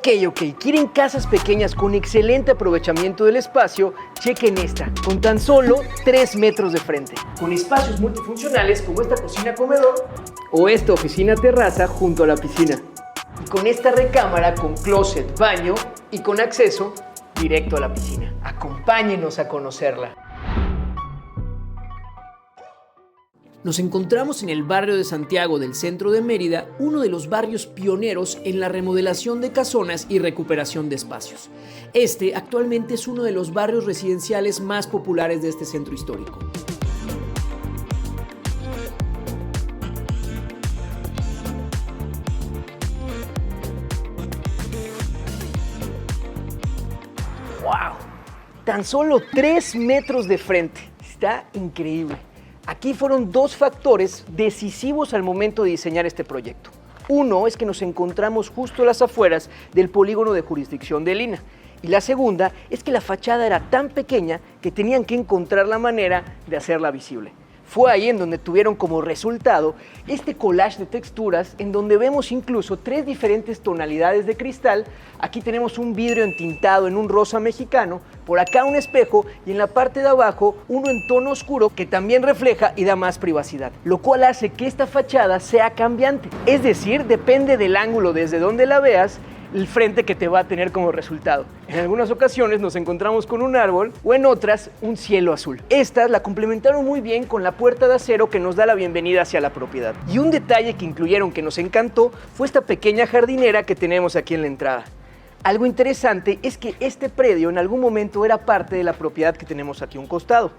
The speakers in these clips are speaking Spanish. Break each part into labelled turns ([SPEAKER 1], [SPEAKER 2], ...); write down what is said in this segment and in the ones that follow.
[SPEAKER 1] Ok, ¿quieren casas pequeñas con excelente aprovechamiento del espacio? Chequen esta, con tan solo 3 metros de frente. Con espacios multifuncionales como esta cocina-comedor o esta oficina-terraza junto a la piscina. Y con esta recámara con closet, baño y con acceso directo a la piscina. Acompáñenos a conocerla. Nos encontramos en el barrio de Santiago del centro de Mérida, uno de los barrios pioneros en la remodelación de casonas y recuperación de espacios. Este actualmente es uno de los barrios residenciales más populares de este centro histórico. ¡Wow! Tan solo 3 metros de frente. Está increíble. Aquí fueron 2 factores decisivos al momento de diseñar este proyecto. Uno es que nos encontramos justo a las afueras del polígono de jurisdicción de Lina. Y la segunda es que la fachada era tan pequeña que tenían que encontrar la manera de hacerla visible. Fue ahí en donde tuvieron como resultado este collage de texturas en donde vemos incluso 3 diferentes tonalidades de cristal. Aquí tenemos un vidrio entintado en un rosa mexicano, por acá un espejo y en la parte de abajo uno en tono oscuro que también refleja y da más privacidad, lo cual hace que esta fachada sea cambiante. Es decir, depende del ángulo desde donde la veas, el frente que te va a tener como resultado. En algunas ocasiones nos encontramos con un árbol o en otras un cielo azul. Estas la complementaron muy bien con la puerta de acero que nos da la bienvenida hacia la propiedad. Y un detalle que incluyeron que nos encantó fue esta pequeña jardinera que tenemos aquí en la entrada. Algo interesante es que este predio en algún momento era parte de la propiedad que tenemos aquí a un costado.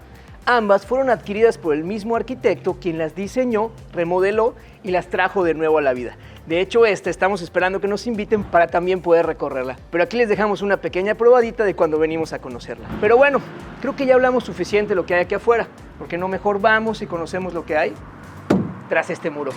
[SPEAKER 1] Ambas fueron adquiridas por el mismo arquitecto quien las diseñó, remodeló y las trajo de nuevo a la vida. De hecho, estamos esperando que nos inviten para también poder recorrerla. Pero aquí les dejamos una pequeña probadita de cuando venimos a conocerla. Pero bueno, creo que ya hablamos suficiente de lo que hay aquí afuera. ¿Por qué no mejor vamos y conocemos lo que hay tras este muro?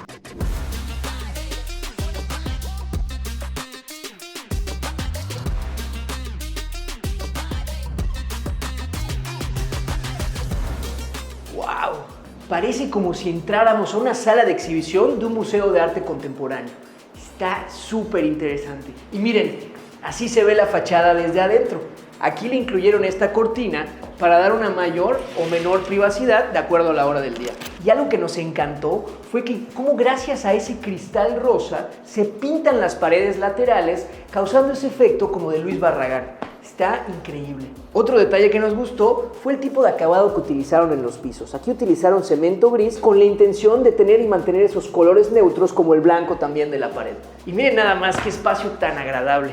[SPEAKER 1] ¡Wow! Parece como si entráramos a una sala de exhibición de un museo de arte contemporáneo. Está súper interesante. Y miren, así se ve la fachada desde adentro. Aquí le incluyeron esta cortina para dar una mayor o menor privacidad de acuerdo a la hora del día. Y algo que nos encantó fue que como gracias a ese cristal rosa se pintan las paredes laterales causando ese efecto como de Luis Barragán. Está increíble. Otro detalle que nos gustó fue el tipo de acabado que utilizaron en los pisos. Aquí utilizaron cemento gris con la intención de tener y mantener esos colores neutros como el blanco también de la pared. Y miren nada más qué espacio tan agradable.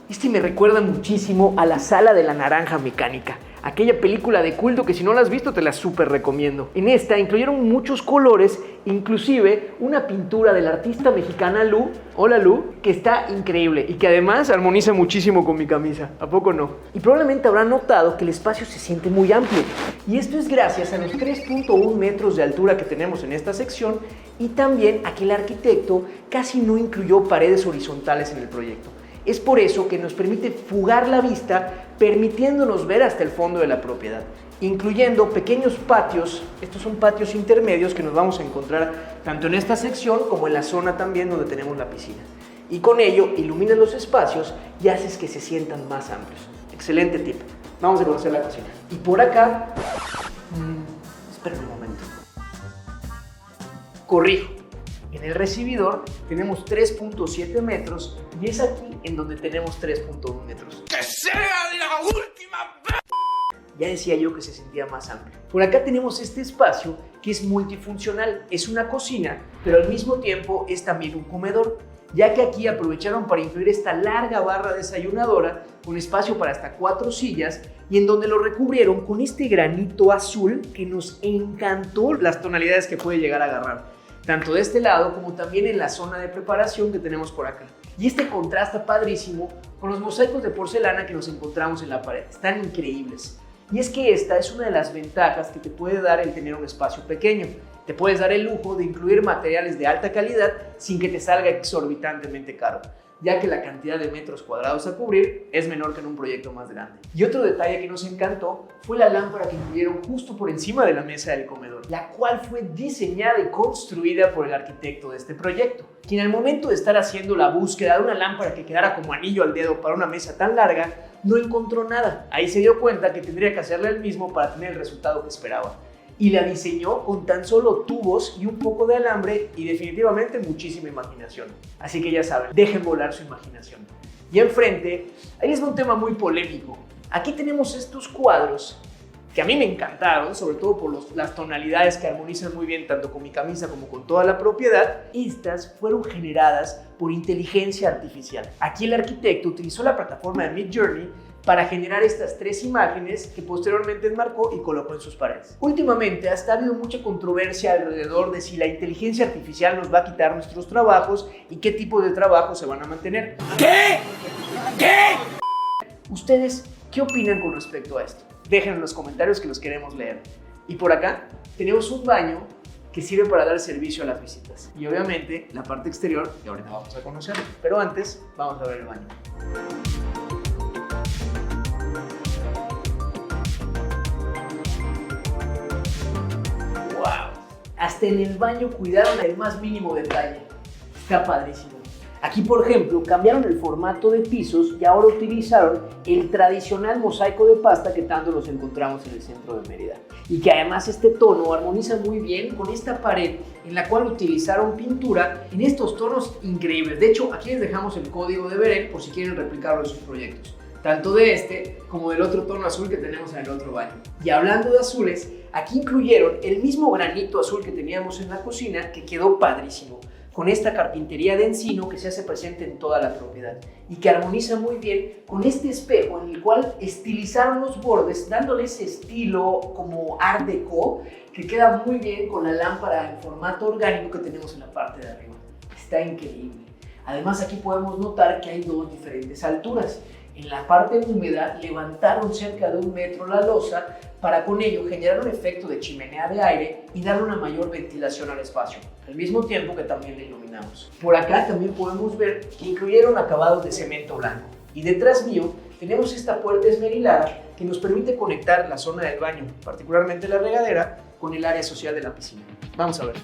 [SPEAKER 1] Este me recuerda muchísimo a la Sala de la Naranja Mecánica, aquella película de culto que si no la has visto te la súper recomiendo. En esta incluyeron muchos colores, inclusive una pintura de la artista mexicana Lu, hola Lu, que está increíble y que además armoniza muchísimo con mi camisa, ¿a poco no? Y probablemente habrán notado que el espacio se siente muy amplio y esto es gracias a los 3.1 metros de altura que tenemos en esta sección y también a que el arquitecto casi no incluyó paredes horizontales en el proyecto. Es por eso que nos permite fugar la vista, permitiéndonos ver hasta el fondo de la propiedad, incluyendo pequeños patios. Estos son patios intermedios que nos vamos a encontrar tanto en esta sección como en la zona también donde tenemos la piscina. Y con ello iluminas los espacios y haces que se sientan más amplios. Excelente tip. Vamos a conocer la cocina. Y por acá... esperen un momento. Corrijo. En el recibidor tenemos 3.7 metros y es aquí en donde tenemos 3.1 metros. ¡Que sea la última vez! Ya decía yo que se sentía más amplio. Por acá tenemos este espacio que es multifuncional. Es una cocina, pero al mismo tiempo es también un comedor, ya que aquí aprovecharon para incluir esta larga barra desayunadora con espacio para hasta 4 sillas y en donde lo recubrieron con este granito azul que nos encantó las tonalidades que puede llegar a agarrar, tanto de este lado como también en la zona de preparación que tenemos por acá. Y este contrasta padrísimo con los mosaicos de porcelana que nos encontramos en la pared. Están increíbles. Y es que esta es una de las ventajas que te puede dar el tener un espacio pequeño. Te puedes dar el lujo de incluir materiales de alta calidad sin que te salga exorbitantemente caro. ya que la cantidad de metros cuadrados a cubrir es menor que en un proyecto más grande. Y otro detalle que nos encantó fue la lámpara que incluyeron justo por encima de la mesa del comedor, la cual fue diseñada y construida por el arquitecto de este proyecto, quien al momento de estar haciendo la búsqueda de una lámpara que quedara como anillo al dedo para una mesa tan larga, no encontró nada. Ahí se dio cuenta que tendría que hacerle el mismo para tener el resultado que esperaba. Y la diseñó con tan solo tubos y un poco de alambre y definitivamente muchísima imaginación. Así que ya saben, dejen volar su imaginación. Y enfrente, ahí es un tema muy polémico. Aquí tenemos estos cuadros que a mí me encantaron, sobre todo por las tonalidades que armonizan muy bien tanto con mi camisa como con toda la propiedad. Estas fueron generadas por inteligencia artificial. Aquí el arquitecto utilizó la plataforma de Midjourney para generar estas 3 imágenes que posteriormente enmarcó y colocó en sus paredes. Últimamente hasta ha habido mucha controversia alrededor de si la inteligencia artificial nos va a quitar nuestros trabajos y qué tipo de trabajos se van a mantener. ¿Qué? ¿Ustedes qué opinan con respecto a esto? Dejen en los comentarios que los queremos leer. Y por acá tenemos un baño que sirve para dar servicio a las visitas. Y obviamente la parte exterior que ahorita vamos a conocer. Pero antes vamos a ver el baño. Hasta en el baño cuidaron el más mínimo detalle. Está padrísimo. Aquí, por ejemplo, cambiaron el formato de pisos y ahora utilizaron el tradicional mosaico de pasta que tanto los encontramos en el centro de Mérida. Y que además este tono armoniza muy bien con esta pared en la cual utilizaron pintura en estos tonos increíbles. De hecho, aquí les dejamos el código de Beren por si quieren replicarlo en sus proyectos. Tanto de este como del otro tono azul que tenemos en el otro baño. Y hablando de azules, aquí incluyeron el mismo granito azul que teníamos en la cocina, que quedó padrísimo, con esta carpintería de encino que se hace presente en toda la propiedad y que armoniza muy bien con este espejo en el cual estilizaron los bordes, dándole ese estilo como art déco que queda muy bien con la lámpara en formato orgánico que tenemos en la parte de arriba. Está increíble. Además, aquí podemos notar que hay 2 diferentes alturas. En la parte húmeda levantaron cerca de 1 metro la losa para con ello generar un efecto de chimenea de aire y darle una mayor ventilación al espacio, al mismo tiempo que también le iluminamos. Por acá también podemos ver que incluyeron acabados de cemento blanco. Y detrás mío tenemos esta puerta esmerilada que nos permite conectar la zona del baño, particularmente la regadera, con el área social de la piscina. Vamos a ver.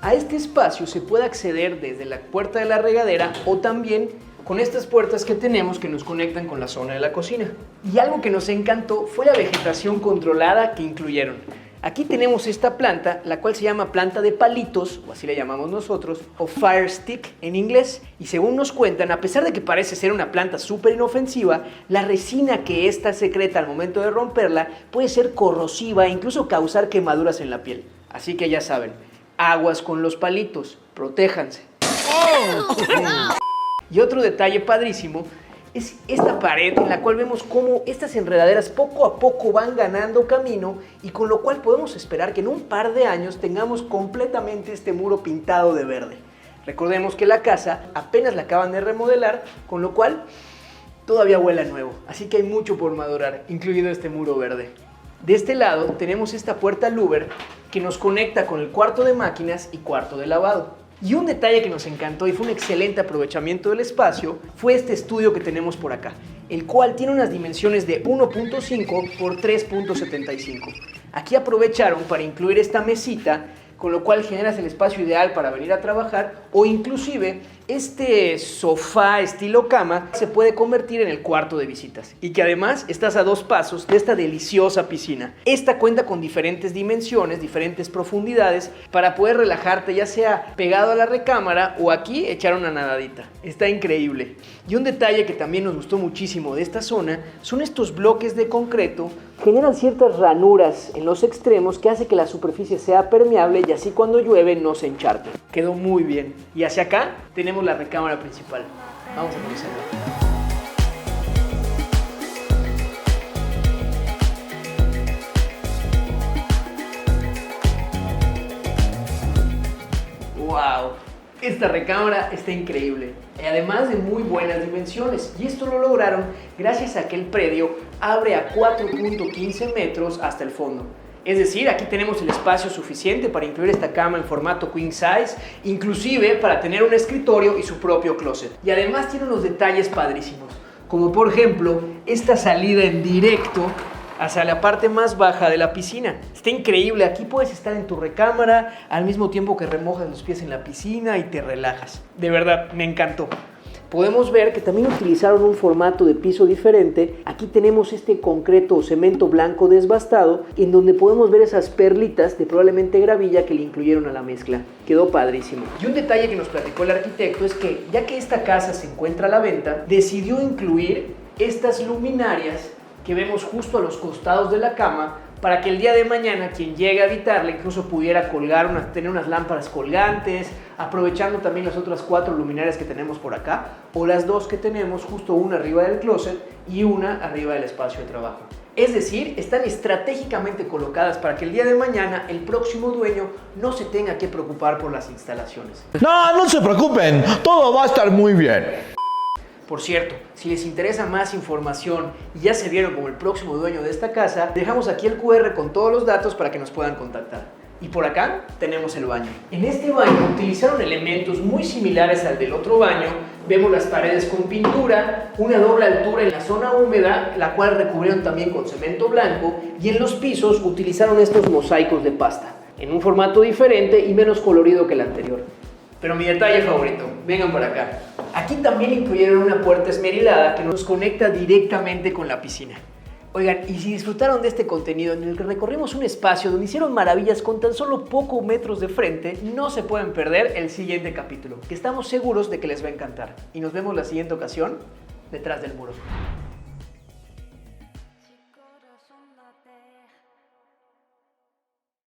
[SPEAKER 1] A este espacio se puede acceder desde la puerta de la regadera o también con estas puertas que tenemos que nos conectan con la zona de la cocina. Y algo que nos encantó fue la vegetación controlada que incluyeron. Aquí tenemos esta planta, la cual se llama planta de palitos, o así la llamamos nosotros, o fire stick en inglés. Y según nos cuentan, a pesar de que parece ser una planta súper inofensiva, la resina que esta secreta al momento de romperla puede ser corrosiva e incluso causar quemaduras en la piel. Así que ya saben, aguas con los palitos, protéjanse. Y otro detalle padrísimo es esta pared en la cual vemos cómo estas enredaderas poco a poco van ganando camino y con lo cual podemos esperar que en un par de años tengamos completamente este muro pintado de verde. Recordemos que la casa apenas la acaban de remodelar, con lo cual todavía huele a nuevo, así que hay mucho por madurar, incluido este muro verde. De este lado tenemos esta puerta louver que nos conecta con el cuarto de máquinas y cuarto de lavado. Y un detalle que nos encantó y fue un excelente aprovechamiento del espacio fue este estudio que tenemos por acá, el cual tiene unas dimensiones de 1.5 por 3.75. Aquí aprovecharon para incluir esta mesita, con lo cual generas el espacio ideal para venir a trabajar, o inclusive este sofá estilo cama se puede convertir en el cuarto de visitas y que además estás a 2 pasos de esta deliciosa piscina. Esta cuenta con diferentes dimensiones, diferentes profundidades para poder relajarte, ya sea pegado a la recámara o aquí echar una nadadita. Está increíble. Y un detalle que también nos gustó muchísimo de esta zona son estos bloques de concreto que generan ciertas ranuras en los extremos que hace que la superficie sea permeable y así cuando llueve no se encharque. Quedó muy bien. Y hacia acá tenemos la recámara principal. Vamos a conocerla. ¡Wow! Esta recámara está increíble, y además de muy buenas dimensiones, y esto lo lograron gracias a que el predio abre a 4.15 metros hasta el fondo. Es decir, aquí tenemos el espacio suficiente para incluir esta cama en formato queen size, inclusive para tener un escritorio y su propio closet. Y además tiene unos detalles padrísimos, como por ejemplo esta salida en directo hacia la parte más baja de la piscina. Está increíble, aquí puedes estar en tu recámara al mismo tiempo que remojas los pies en la piscina y te relajas. De verdad, me encantó. Podemos ver que también utilizaron un formato de piso diferente. Aquí tenemos este concreto o cemento blanco desbastado, en donde podemos ver esas perlitas de probablemente gravilla que le incluyeron a la mezcla. Quedó padrísimo. Y un detalle que nos platicó el arquitecto es que, ya que esta casa se encuentra a la venta, decidió incluir estas luminarias que vemos justo a los costados de la cama, para que el día de mañana quien llegue a habitarla incluso pudiera tener unas lámparas colgantes, aprovechando también las otras 4 luminarias que tenemos por acá, o las 2 que tenemos, justo una arriba del closet y una arriba del espacio de trabajo. Es decir, están estratégicamente colocadas para que el día de mañana el próximo dueño no se tenga que preocupar por las instalaciones.
[SPEAKER 2] No se preocupen, todo va a estar muy bien.
[SPEAKER 1] Por cierto, si les interesa más información y ya se vieron como el próximo dueño de esta casa, dejamos aquí el QR con todos los datos para que nos puedan contactar. Y por acá tenemos el baño. En este baño utilizaron elementos muy similares al del otro baño. Vemos las paredes con pintura, una doble altura en la zona húmeda, la cual recubrieron también con cemento blanco, y en los pisos utilizaron estos mosaicos de pasta, en un formato diferente y menos colorido que el anterior. Pero mi detalle favorito, vengan para acá. Aquí también incluyeron una puerta esmerilada que nos conecta directamente con la piscina. Oigan, y si disfrutaron de este contenido en el que recorrimos un espacio donde hicieron maravillas con tan solo pocos metros de frente, no se pueden perder el siguiente capítulo, que estamos seguros de que les va a encantar. Y nos vemos la siguiente ocasión, detrás del muro.